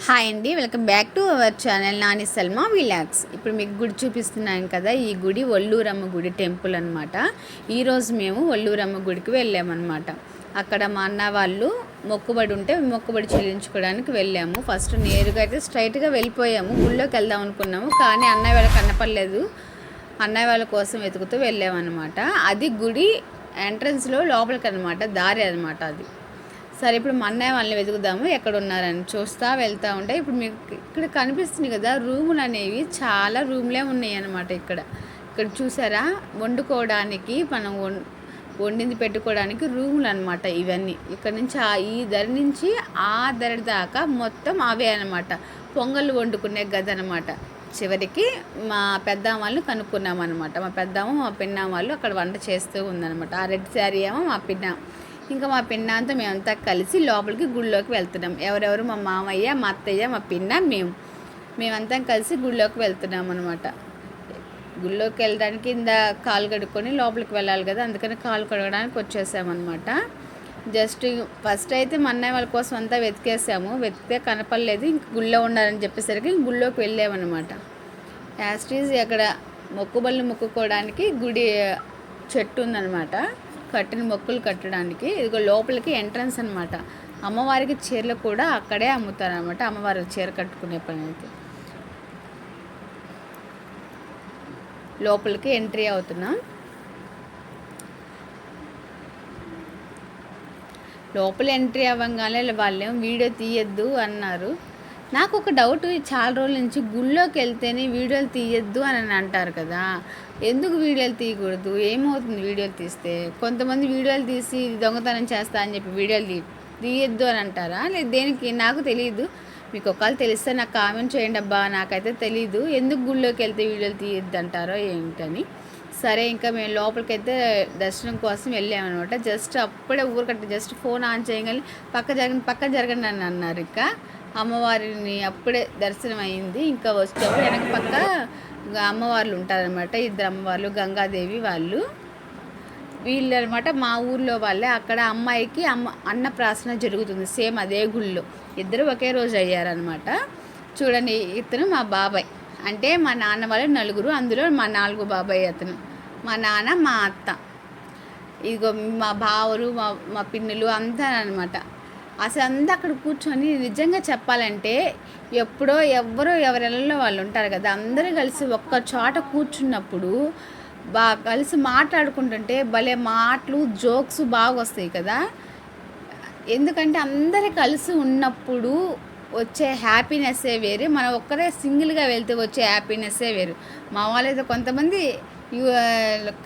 Hi అండి, welcome back to our channel Nani Salma vlogs. ఇప్పుడు మీకు గుడి చూపిస్తున్నాను కదా, ఈ గుడి ఒల్లూరమ్మ గుడి టెంపుల్ అనమాట. ఈరోజు మేము ఒల్లూరమ్మ గుడికి వెళ్ళామన్నమాట. అక్కడ మా అన్న వాళ్ళు మొక్కుబడి ఉంటే మొక్కుబడి చెల్లించుకోవడానికి వెళ్ళాము. ఫస్ట్ నేరుగా అయితే స్ట్రైట్గా వెళ్ళిపోయాము, గుళ్ళోకి వెళ్దాం అనుకున్నాము. కానీ అన్నయ్య వాళ్ళకి కనపడలేదు. అన్నయ్య వాళ్ళ కోసం వెతుకుతూ వెళ్ళామన్నమాట. అది గుడి ఎంట్రన్స్లో లోపలికి అనమాట, దారి అనమాట అది. సరే, ఇప్పుడు మా అన్నయ్య వాళ్ళని వెతుకుదాము ఎక్కడ ఉన్నారని. చూస్తూ వెళ్తూ ఉంటే ఇప్పుడు మీకు ఇక్కడ కనిపిస్తుంది కదా, రూములు అనేవి చాలా రూమ్లే ఉన్నాయి అన్నమాట. ఇక్కడ చూసారా, వండుకోవడానికి మనం వండింది పెట్టుకోవడానికి రూములు అనమాట ఇవన్నీ. ఇక్కడ నుంచి ఈ దరి నుంచి ఆ దరి దాకా మొత్తం అవే అనమాట. పొంగల్ వండుకునే గది అనమాట. చివరికి మా పెద్దమ్మ వాళ్ళని కనుక్కున్నామన్నమాట. మా పెద్దమ్మ మా పిన్న వాళ్ళు అక్కడ వంట చేస్తూ ఉందన్నమాట. ఆ రెడ్ శారీ ఏమో మా పిన్న, ఇంకా మా పిన్నంతా మేమంతా కలిసి లోపలికి గుళ్ళోకి వెళ్తున్నాం. ఎవరెవరు, మా మామయ్య, మా అత్తయ్య, మా పిన్న, మేమంతా కలిసి గుళ్ళోకి వెళ్తున్నాం అనమాట. గుళ్ళోకి వెళ్ళడానికి కాలు కడుక్కొని లోపలికి వెళ్ళాలి కదా, అందుకని కాలు కడగడానికి వచ్చేసామన్నమాట. జస్ట్ ఫస్ట్ అయితే మా అన్నయ్య వాళ్ళ కోసం అంతా వెతికేసాము. వెతికితే కనపడలేదు. ఇంక గుళ్ళో ఉండాలని చెప్పేసరికి గుళ్ళోకి వెళ్ళామన్నమాట. యాస్టీజ్ అక్కడ మొక్కుబళ్ళు మొక్కుకోవడానికి గుడి చెట్టు ఉందన్నమాట, కట్టిన మొక్కులు కట్టడానికి. ఇదిగో లోపలికి ఎంట్రన్స్ అనమాట. అమ్మవారికి చీరలు కూడా అక్కడే అమ్ముతారనమాట. అమ్మవారికి చీర కట్టుకునే పని అయితే లోపలికి ఎంట్రీ అవుతున్నాం. లోపల ఎంట్రీ అవ్వగానే వాళ్ళేమో వీడియో తీయద్దు అన్నారు. నాకు ఒక డౌట్, చాలా రోజుల నుంచి గుళ్ళోకి వెళ్తేనే వీడియోలు తీయద్దు అని అంటారు కదా, ఎందుకు వీడియోలు తీయకూడదు? ఏమవుతుంది వీడియోలు తీస్తే? కొంతమంది వీడియోలు తీసి దొంగతనం చేస్తా అని చెప్పి వీడియోలు తీయద్దు అని అంటారా, లేదు దేనికి నాకు తెలియదు. మీకు ఒకవేళ తెలిస్తే నాకు కామెంట్ చేయండి అబ్బా, నాకైతే తెలీదు ఎందుకు గుళ్ళోకి వెళ్తే వీడియోలు తీయద్దు అంటారో ఏంటని. సరే, ఇంకా మేము లోపలికి అయితే దర్శనం కోసం వెళ్ళామన్నమాట. జస్ట్ అప్పుడే ఊరికట్ట జస్ట్ ఫోన్ ఆన్ చేయగానే పక్క జరగండి అని అన్నారు. ఇంకా అమ్మవారిని అప్పుడే దర్శనం అయింది. ఇంకా వచ్చేటప్పుడు వెనక పక్క అమ్మవార్లు ఉంటారనమాట. ఇద్దరు అమ్మవార్లు, గంగాదేవి వాళ్ళు, వీళ్ళు అనమాట మా ఊర్లో వాళ్ళే. అక్కడ అమ్మాయికి అన్నప్రాసన జరుగుతుంది, సేమ్ అదే గుళ్ళో. ఇద్దరు ఒకే రోజు అయ్యారనమాట. చూడండి, ఇతను మా బాబాయ్, అంటే మా నాన్న వాళ్ళు నలుగురు, అందులో మా 4వ బాబాయ్ అతను. మా నాన్న, మా అత్త, ఇదిగో మా బావలు, మా పిన్నులు అంతా అనమాట. అసలు అంతా అక్కడ కూర్చొని నిజంగా చెప్పాలంటే ఎప్పుడో ఎవరెళ్ళలో వాళ్ళు ఉంటారు కదా, అందరూ కలిసి ఒక్క చోట కూర్చున్నప్పుడు బాగా కలిసి మాట్లాడుకుంటుంటే భలే మాటలు, జోక్స్ బాగా వస్తాయి కదా. ఎందుకంటే అందరూ కలిసి ఉన్నప్పుడు వచ్చే హ్యాపీనెస్సే వేరు, మనం ఒక్కరే సింగిల్గా వెళ్తే వచ్చే హ్యాపీనెస్సే వేరు. మా వాళ్ళైతే కొంతమంది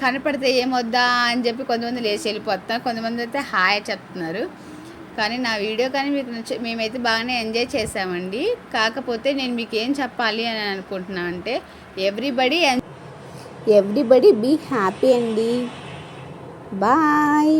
కనపడితే ఏమొద్దా అని చెప్పి కొంతమంది లేచి వెళ్ళిపోతున్నారు, కొంతమంది అయితే హాయ్ చెప్తున్నారు. కానీ నా వీడియో కానీ మీకు మేమైతే బాగానే ఎంజాయ్ చేసామండి. కాకపోతే నేను మీకు ఏం చెప్పాలి అని అనుకుంటున్నా అంటే, ఎవ్రీబడి బీ హ్యాపీ అండి. బాయ్.